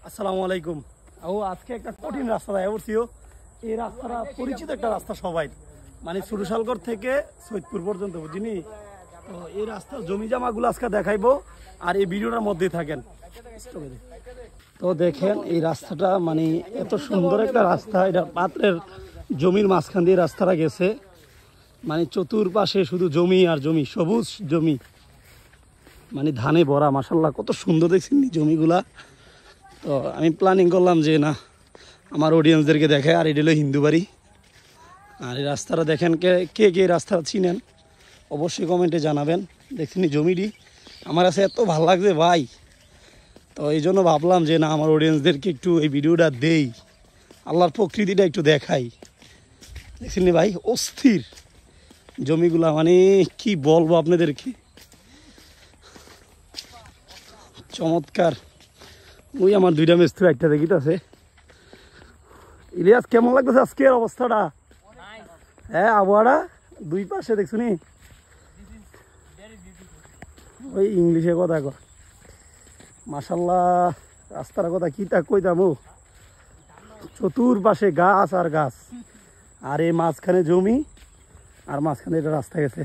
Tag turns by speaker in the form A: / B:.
A: আসসালামু আলাইকুম। ও আজকে একটা কঠিন রাস্তা দেয় উঠছিও। এই রাস্তাটা পরিচিত একটা রাস্তা সবাই, মানে সুরুশালগড় থেকে সৈয়দপুর পর্যন্ত, বুঝিনি? তো এই রাস্তার জমি জামাগুলো আজকে দেখাইবো, আর এই ভিডিওটার মধ্যেই থাকেন। তো দেখেন এই রাস্তাটা, মানে এত সুন্দর একটা রাস্তা। এটা পাত্রের জমির মাঝখান দিয়ে রাস্তাটা গেছে, মানে চতুর্পাশে শুধু জমি আর জমি, সবুজ জমি, মানে ধানে ভরা। মাশাল্লাহ কত সুন্দর দেখছেন জমিগুলা। তো আমি প্ল্যানিং করলাম যে না, আমার অডিয়েন্সদেরকে দেখায়। আর এটা হলো হিন্দু বাড়ি। আর এই রাস্তাটা দেখেন, কে কে কে রাস্তাটা চিনেন অবশ্যই কমেন্টে জানাবেন। দেখছেন জমিটি আমার কাছে এত ভালো লাগছে ভাই। তো এই জন্য ভাবলাম যে না, আমার অডিয়েন্সদেরকে একটু এই ভিডিওটা দেই, আল্লাহর প্রকৃতিটা একটু দেখাই। দেখছেন ভাই, অস্থির জমিগুলা, মানে কি বলবো আপনাদেরকে, চমৎকার। ওই আমার দুইটা মিস্ত্রি একটা দেখিতেছে। ইলিয়াস, কেমন লাগতেছে আজকের অবস্থাটা? হ্যাঁ, আবহাওয়াটা দুই পাশে দেখছুনি। ওই ইংলিশে কথা কর। মাশাল্লাহ, রাস্তার কথা কি তা কইতাম। চতুর্পাশে গাছ আর গাছ, আর এই মাঝখানে জমি, আর মাঝখানে এটা রাস্তা গেছে।